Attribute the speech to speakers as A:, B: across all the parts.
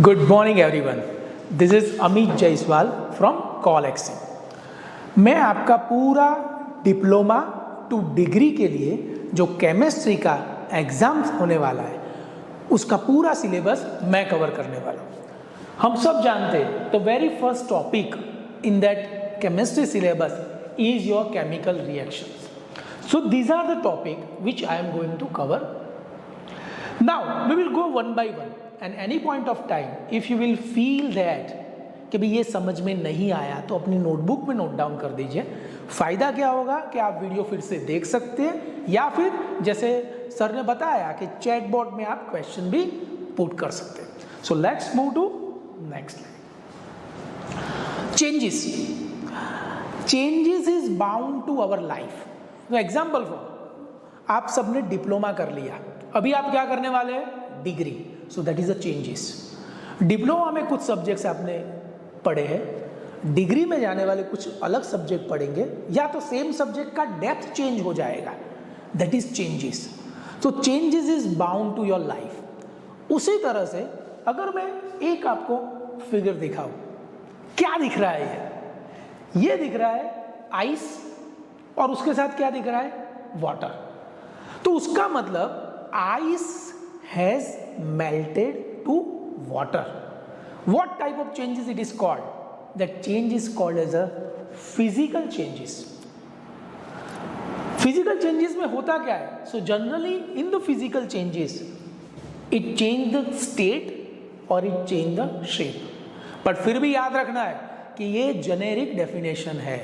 A: Good morning everyone, this is Amit Jaiswal from कॉलेक्सी। मैं आपका पूरा डिप्लोमा टू डिग्री के लिए जो केमिस्ट्री का एग्ज़ाम होने वाला है उसका पूरा सिलेबस मैं कवर करने वाला हूँ। हम सब जानते हैं the very first topic in that chemistry syllabus is your chemical reactions. So these are the topic which I am going to cover. Now we will go one by one and any point of time if you will feel that कि भाई ये समझ में नहीं आया तो अपनी notebook में नोट डाउन कर दीजिए. फ़ायदा क्या होगा कि आप वीडियो फिर से देख सकते हैं या फिर जैसे सर ने बताया कि चैट बोर्ड में आप क्वेश्चन भी पुट कर सकते हैं. So let's move to next line. Changes is bound to our life. Example for आप सबने डिप्लोमा कर लिया, अभी आप क्या करने वाले हैं? Degree. So that is a changes. Diploma में कुछ सब्जेक्ट्स आपने पढ़े हैं, डिग्री में जाने वाले कुछ अलग सब्जेक्ट पढ़ेंगे या तो सेम सब्जेक्ट का डेप्थ चेंज हो जाएगा. That is changes. तो changes is bound to your life. उसी तरह से अगर मैं एक आपको फिगर दिखाऊं, क्या दिख रहा है? ये दिख रहा है आइस और उसके साथ क्या दिख रहा है? वाटर. तो उसका मतलब ice has melted to water. What type of changes it is called? That change is called as a physical changes. Physical changes में होता क्या है? So generally in the physical changes it change the state और it change the shape. But फिर भी याद रखना है कि ये जेनेरिक डेफिनेशन है.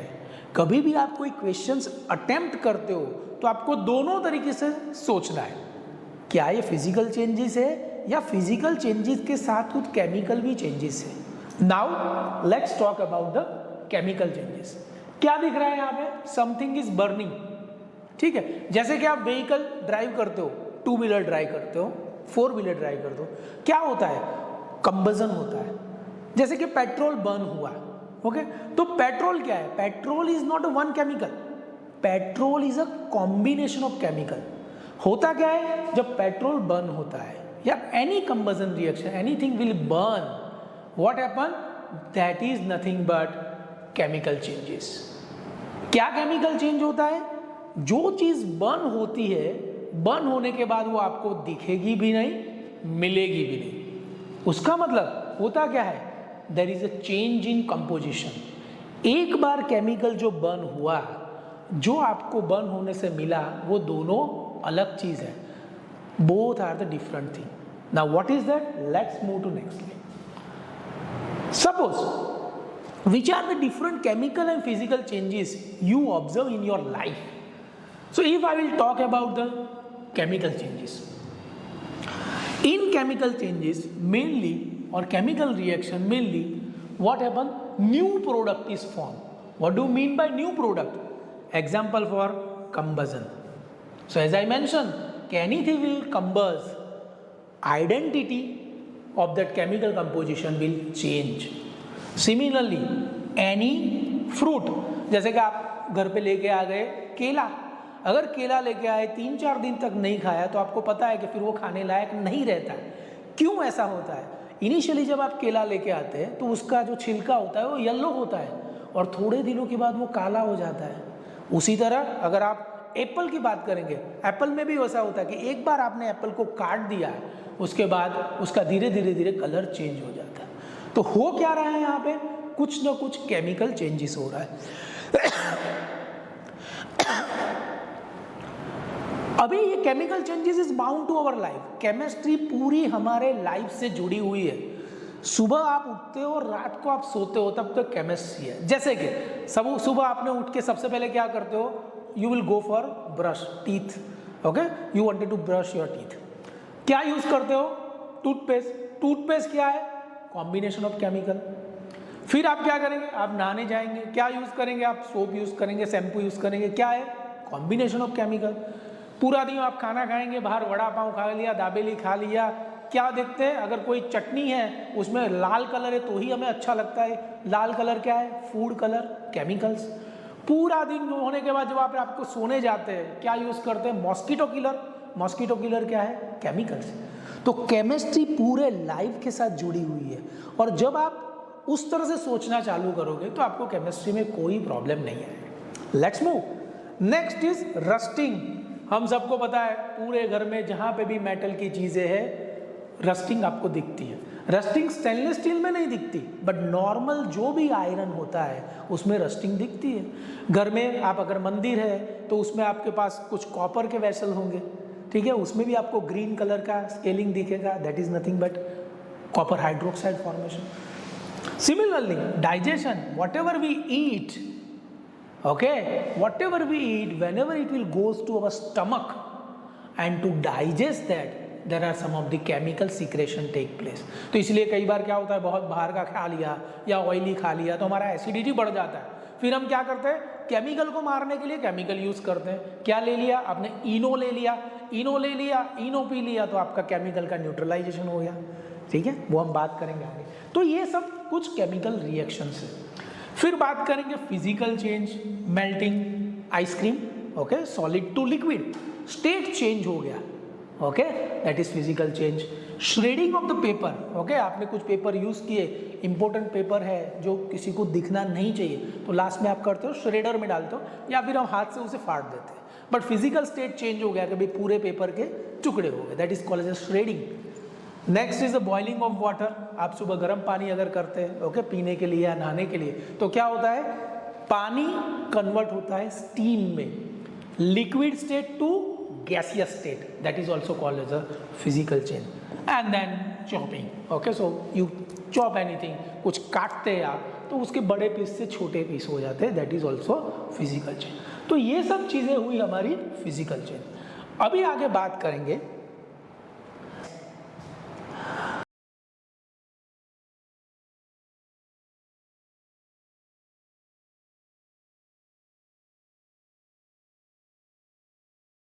A: कभी भी आप कोई क्वेश्चंस अटेम्प्ट करते हो तो आपको दोनों तरीके से सोचना है. क्या ये फिजिकल चेंजेस है या फिजिकल चेंजेस के साथ कुछ केमिकल भी चेंजेस है. Now let's talk about the chemical changes. क्या दिख रहा है यहाँ पे? Something is burning. ठीक है, जैसे कि आप व्हीकल ड्राइव करते हो, टू व्हीलर ड्राइव करते हो, फोर व्हीलर ड्राइव करते हो, क्या होता है? कंबजन होता है. जैसे कि पेट्रोल बर्न हुआ. ओके, तो पेट्रोल क्या है? Petrol is not a one chemical. Petrol is a combination of chemical. होता क्या है जब पेट्रोल बर्न होता है या any combustion reaction, anything will burn, what happen? That is nothing but chemical changes. क्या केमिकल चेंज होता है? जो चीज बर्न होती है, बर्न होने के बाद वो आपको दिखेगी भी नहीं, मिलेगी भी नहीं. उसका मतलब होता क्या है? There is a change in composition. एक बार केमिकल जो बर्न हुआ, जो आपको बर्न होने से मिला, वो दोनों अलग चीज है. Both are the different thing. Now what is that? Let's move to next line. Suppose which are the different chemical and physical changes you observe in your life. So if I will talk about the chemical changes, in chemical changes mainly or chemical reaction mainly what happen? New product is formed. What do you mean by new product? Example for combustion. So as I mentioned, anything will combust, identity of that chemical composition will change. Similarly any fruit, जैसे कि आप घर पे लेके आ गए केला, अगर केला लेके आए 3-4 दिन तक नहीं खाया तो आपको पता है कि फिर वो खाने लायक नहीं रहता है. क्यों ऐसा होता है? इनिशियली जब आप केला लेके आते हैं तो उसका जो छिलका होता है वो येलो होता है और थोड़े दिनों के बाद वो काला हो जाता है. उसी तरह अगर आप एप्पल की बात करेंगे, एप्पल में भी वैसा होता है कि एक बार आपने एप्पल को काट दिया, उसके बाद उसका धीरे धीरे कलर चेंज हो जाता है. तो हो क्या रहा है यहाँ पे? कुछ ना कुछ केमिकल चेंजेस हो रहा है. अभी ये chemical changes is bound to our life. Chemistry पूरी हमारे लाइफ से जुड़ी हुई है. सुबह आप उठते हो, रात को आप सोते हो, तब तक केमिस्ट्री है. जैसे कि सब सुबह आपने उठ के सबसे पहले क्या करते हो? You will go for brush teeth. Okay, you wanted to brush your teeth. क्या यूज करते हो? टूथपेस्ट. टूथपेस्ट क्या है? Combination of chemical. फिर आप क्या करेंगे? आप नहाने जाएंगे, क्या यूज करेंगे? आप सोप यूज करेंगे, शैम्पू यूज करेंगे. क्या है? Combination of chemical. पूरा दिन आप खाना खाएंगे, बाहर वड़ा पाव खा लिया, दाबेली खा लिया, क्या देखते हैं? अगर कोई चटनी है उसमें लाल कलर है तो ही हमें अच्छा लगता है. लाल कलर क्या है? Food colour, chemicals. पूरा दिन होने के बाद जब आप आपको सोने जाते हैं, क्या यूज करते हैं? Mosquito killer. मॉस्किटो किलर क्या है? केमिकल्स। तो केमिस्ट्री पूरे लाइफ के साथ जुड़ी हुई है, और जब आप उस तरह से सोचना चालू करोगे तो आपको केमिस्ट्री में कोई प्रॉब्लम नहीं आएगी। Let's move. Next is rusting. हम सबको पता है पूरे घर में जहाँ पे भी मेटल की चीज़ें हैं रस्टिंग आपको दिखती है। रस्टिंग स्टेनलेस स्टील में नहीं दिखती, बट नॉर्मल जो भी आयरन होता है उसमें रस्टिंग दिखती है। घर में आप अगर मंदिर है तो उसमें आपके पास कुछ कॉपर के वेसल होंगे, ठीक है, उसमें भी आपको ग्रीन कलर का स्केलिंग दिखेगा, that is nothing but copper hydroxide formation. Similarly digestion, whatever we eat, okay, whatever we eat, whenever it will goes to our stomach, and to digest that there are some of the chemical secretion take place। तो इसलिए कई बार क्या होता है, बहुत बाहर का खा लिया या ऑयली खा लिया तो हमारा एसिडिटी बढ़ जाता है, फिर हम क्या करते हैं, केमिकल को मारने के लिए केमिकल यूज करते हैं। क्या ले लिया आपने? इनो ले लिया, इनो पी लिया, तो आपका केमिकल का न्यूट्रलाइजेशन हो गया, ठीक है, वो हम बात करेंगे आगे। तो ये सब कुछ केमिकल रिएक्शंस है। फिर बात करेंगे physical change, melting ice cream, okay, solid to liquid, state change हो गया, okay, that is physical change. Shredding of the paper, okay, आपने कुछ पेपर यूज किए, इंपॉर्टेंट पेपर है जो किसी को दिखना नहीं चाहिए, तो लास्ट में आप करते हो श्रेडर में डालते हो, या फिर हम हाथ से उसे फाड़ देते हैं, बट फिजिकल स्टेट चेंज हो गया कि भाई पूरे पेपर के टुकड़े हो गए, that is called as shredding. Next is the boiling of water. आप सुबह गर्म पानी अगर करते हैं, ओके, पीने के लिए या नहाने के लिए, तो क्या होता है, पानी कन्वर्ट होता है स्टीम में, liquid state to gaseous state, that is also called as a physical change. And then chopping, okay, so you chop anything, कुछ काटते हैं आप तो उसके बड़े पीस से छोटे पीस हो जाते हैं, that is also physical change. तो ये सब चीज़ें हुई हमारी फिजिकल चेंज। अभी आगे बात करेंगे